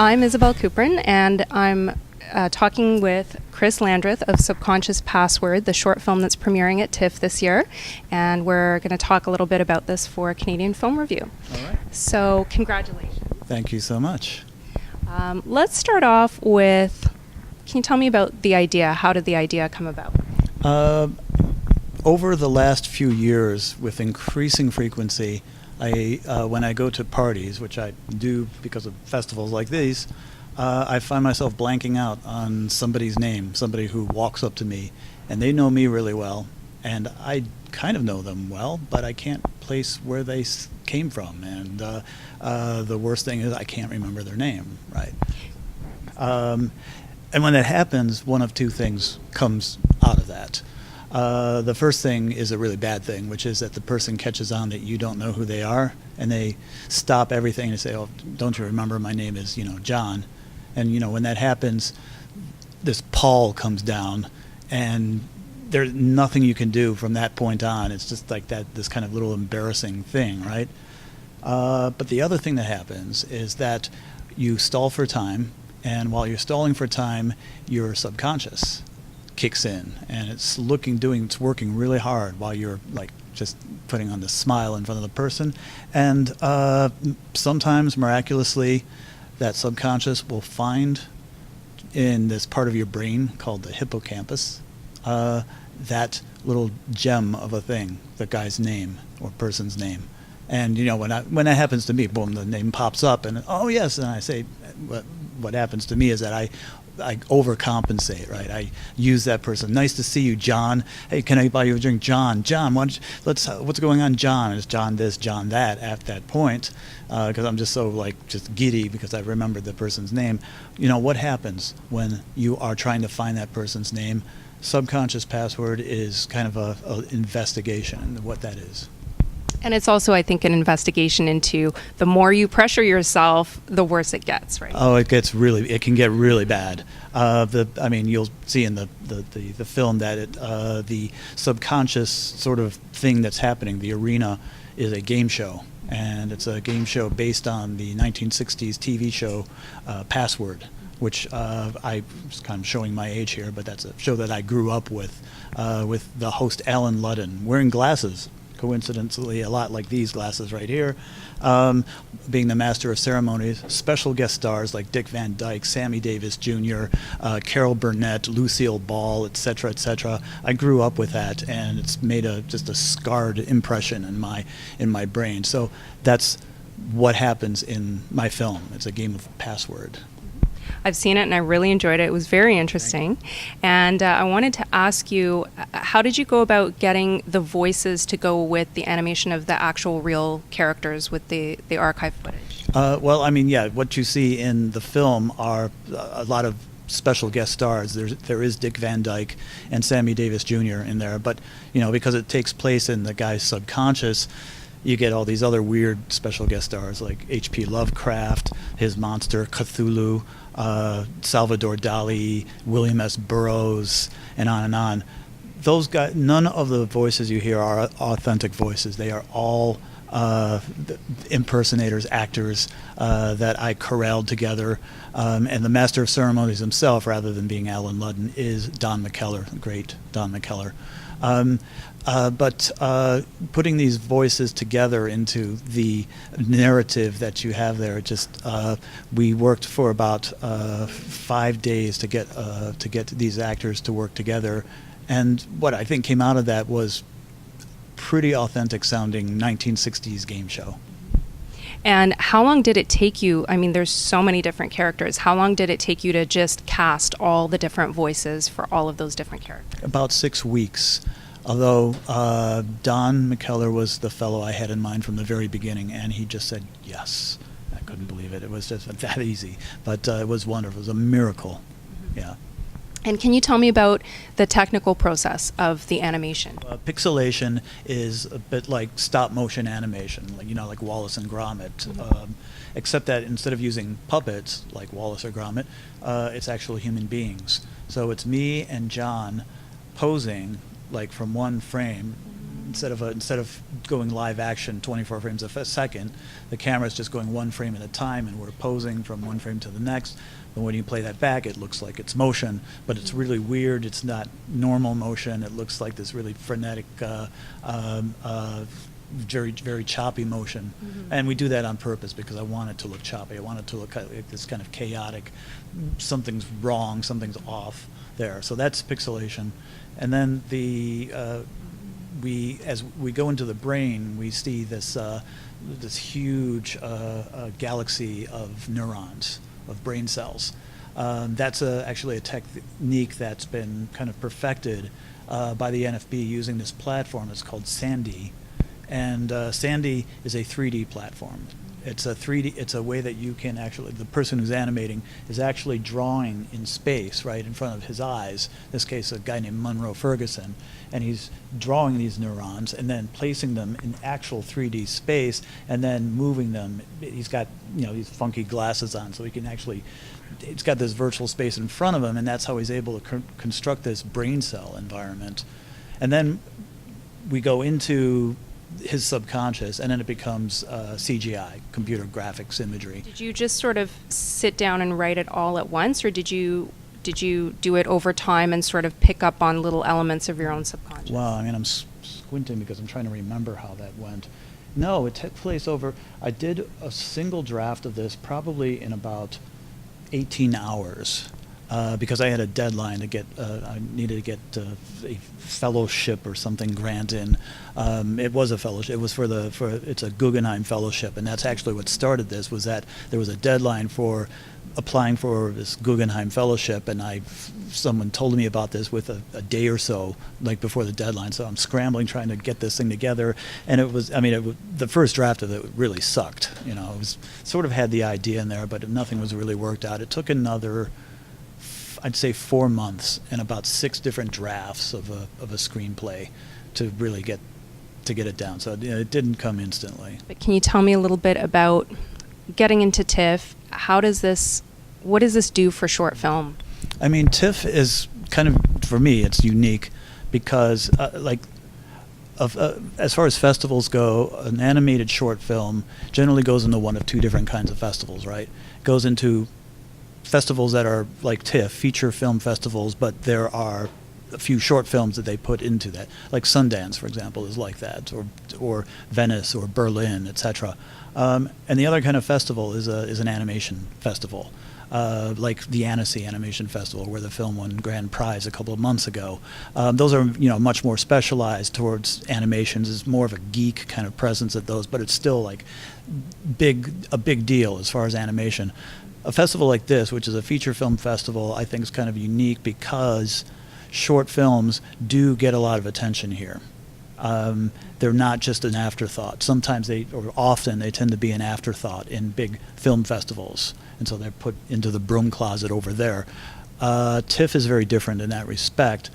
I'm Isabel Cooperin, and I'm talking with Chris Landreth of Subconscious Password, the short film that's premiering at TIFF this year. And we're going to talk a little bit about this for Canadian Film Review. All right. So, congratulations. Thank you so much. Let's start off with, can you tell me about the idea? How did the idea come about? Over the last few years, with increasing frequency, when I go to parties, which I do because of festivals like these, I find myself blanking out on somebody's name, somebody who walks up to me, and they know me really well, and I kind of know them well, but I can't place where they came from, and the worst thing is I can't remember their name, right? And when that happens, one of two things comes out of that. The first thing is a really bad thing, which is that the person catches on that you don't know who they are, and they stop everything and say, "Oh, don't you remember? My name is, John." And when that happens, this pall comes down, and there's nothing you can do from that point on. It's just like that, this kind of little embarrassing thing, right? But the other thing that happens is that you stall for time, and while you're stalling for time, your subconscious kicks in, and it's working really hard while you're like just putting on this smile in front of the person, and sometimes miraculously that subconscious will find in this part of your brain called the hippocampus that little gem of a thing, the guy's name or person's name. And when that happens to me, boom, the name pops up, and oh yes, and I say, what happens to me is that I overcompensate, right? I use that person. Nice to see you, John. Hey, can I buy you a drink, John? John, what's going on, John? Is John this, John that? At that point, because I'm just so just giddy because I remembered the person's name. What happens when you are trying to find that person's name? Subconscious password is kind of a investigation of what that is. And it's also, I think, an investigation into the more you pressure yourself, the worse it gets, right? Oh, it can get really bad. You'll see in the film that the subconscious sort of thing that's happening, the arena, is a game show. And it's a game show based on the 1960s TV show Password, which I was kind of showing my age here, but that's a show that I grew up with the host Alan Ludden, wearing glasses. Coincidentally, a lot like these glasses right here, being the master of ceremonies, special guest stars like Dick Van Dyke, Sammy Davis Jr., Carol Burnett, Lucille Ball, etc., etc. I grew up with that, and it's made just a scarred impression in my brain. So that's what happens in my film. It's a game of password. I've seen it and I really enjoyed it. It was very interesting. And I wanted to ask you, how did you go about getting the voices to go with the animation of the actual real characters with the archive footage? What you see in the film are a lot of special guest stars. There is Dick Van Dyke and Sammy Davis Jr. in there, but because it takes place in the guy's subconscious, you get all these other weird special guest stars like H.P. Lovecraft, his monster Cthulhu, Salvador Dali, William S. Burroughs, and on and on. Those guys, none of the voices you hear are authentic voices. They are all impersonators, actors that I corralled together. And the master of ceremonies himself, rather than being Alan Ludden, is Don McKellar, the great Don McKellar. But putting these voices together into the narrative that you have there, we worked for about 5 days to get these actors to work together, and what I think came out of that was pretty authentic sounding 1960s game show. And how long did it take you? I mean, there's so many different characters. How long did it take you to just cast all the different voices for all of those different characters? About 6 weeks. Although Don McKellar was the fellow I had in mind from the very beginning, and he just said yes. I couldn't believe it. It was just that easy. But it was wonderful. It was a miracle. Mm-hmm. Yeah. And can you tell me about the technical process of the animation? Pixelation is a bit like stop-motion animation, like Wallace and Gromit, mm-hmm. Except that instead of using puppets like Wallace or Gromit, it's actually human beings. So it's me and John posing like from one frame, instead of going live action 24 frames a second, the camera is just going one frame at a time, and we're posing from one frame to the next. But when you play that back, it looks like it's motion, but it's really weird. It's not normal motion. It looks like this really frenetic, very, very choppy motion. And we do that on purpose because I want it to look choppy. I want it to look like this kind of chaotic, something's wrong, something's off there. So that's pixelation. And then as we go into the brain, we see this huge galaxy of neurons, of brain cells. That's actually a technique that's been kind of perfected by the NFB using this platform. It's called Sandy, and Sandy is a 3D platform. It's a 3D. It's a way that you can actually, the person who's animating is actually drawing in space right in front of his eyes. In this case, a guy named Munro Ferguson, and he's drawing these neurons and then placing them in actual 3D space and then moving them. He's got these funky glasses on, so he can actually. It's got this virtual space in front of him, and that's how he's able to construct this brain cell environment. And then we go into his subconscious, and then it becomes CGI, computer graphics imagery. Did you just sort of sit down and write it all at once, or did you do it over time and sort of pick up on little elements of your own subconscious? Well, I mean, I'm squinting because I'm trying to remember how that went. No, it took place over. I did a single draft of this probably in about 18 hours. Because I had a deadline to get, I needed to get a fellowship or something grant in. It was a fellowship. It was it's a Guggenheim fellowship, and that's actually what started this. Was that there was a deadline for applying for this Guggenheim fellowship, and someone told me about this with a day or so, like before the deadline. So I'm scrambling trying to get this thing together, and it was. I mean, the first draft of it really sucked. It was sort of had the idea in there, but nothing was really worked out. It took another, I'd say, 4 months and about 6 different drafts of a screenplay to really get it down. So it didn't come instantly. But can you tell me a little bit about getting into TIFF? What does this do for short film? I mean, TIFF is kind of, for me, it's unique because as far as festivals go, an animated short film generally goes into one of 2 different kinds of festivals, right? It goes into festivals that are like TIFF, feature film festivals, but there are a few short films that they put into that. Like Sundance, for example, is like that, or Venice or Berlin, etc. And the other kind of festival is an animation festival, like the Annecy Animation Festival, where the film won grand prize a couple of months ago. Those are much more specialized towards animations. It's more of a geek kind of presence at those, but it's still like a big deal as far as animation. A festival like this, which is a feature film festival, I think is kind of unique because short films do get a lot of attention here. They're not just an afterthought. Sometimes often they tend to be an afterthought in big film festivals, and so they're put into the broom closet over there. TIFF is very different in that respect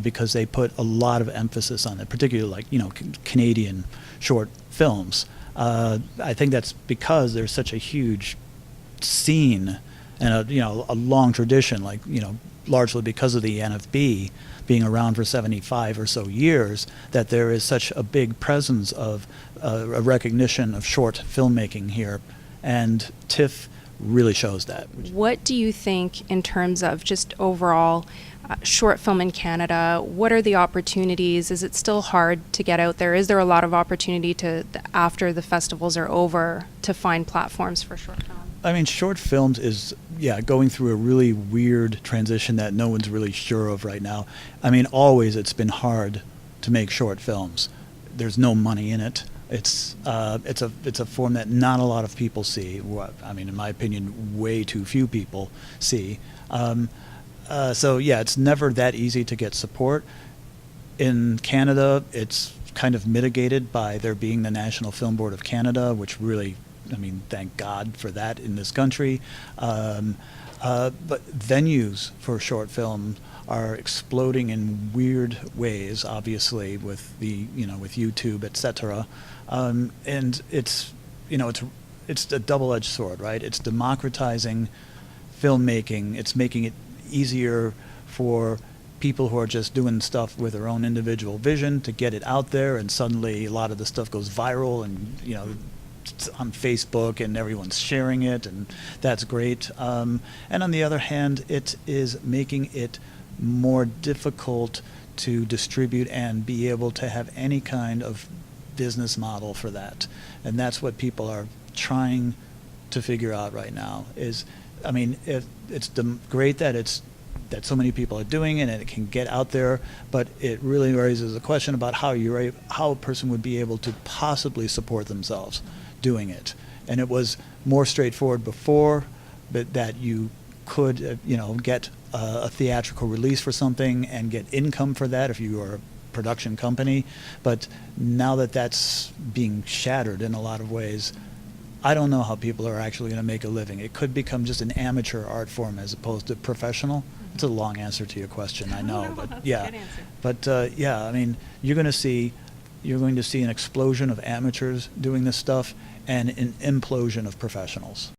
because they put a lot of emphasis on it, particularly Canadian short films. I think that's because there's such a huge scene and a long tradition, largely because of the NFB being around for 75 or so years, that there is such a big presence of a recognition of short filmmaking here, and TIFF really shows that. What do you think in terms of just overall short film in Canada? What are the opportunities? Is it still hard to get out there? Is there a lot of opportunity after the festivals are over to find platforms for short film? I mean, short films is, going through a really weird transition that no one's really sure of right now. I mean, always it's been hard to make short films. There's no money in it. It's a form that not a lot of people see. I mean, in my opinion, way too few people see. It's never that easy to get support. In Canada, it's kind of mitigated by there being the National Film Board of Canada, which really, thank God for that in this country. But venues for short film are exploding in weird ways, obviously, with with YouTube, etc. And it's a double-edged sword, right? It's democratizing filmmaking. It's making it easier for people who are just doing stuff with their own individual vision to get it out there, and suddenly a lot of the stuff goes viral, and it's on Facebook and everyone's sharing it, and that's great. And on the other hand, it is making it more difficult to distribute and be able to have any kind of business model for that. And that's what people are trying to figure out right now. It's great that so many people are doing it and it can get out there, but it really raises a question about how a person would be able to possibly support themselves doing it. And it was more straightforward before, but that you could get a theatrical release for something and get income for that if you are a production company. But now that that's being shattered in a lot of ways, I don't know how people are actually going to make a living. It could become just an amateur art form as opposed to professional. It's a long answer to your question, I know, but that's yeah. a good answer. But you're going to see an explosion of amateurs doing this stuff and an implosion of professionals.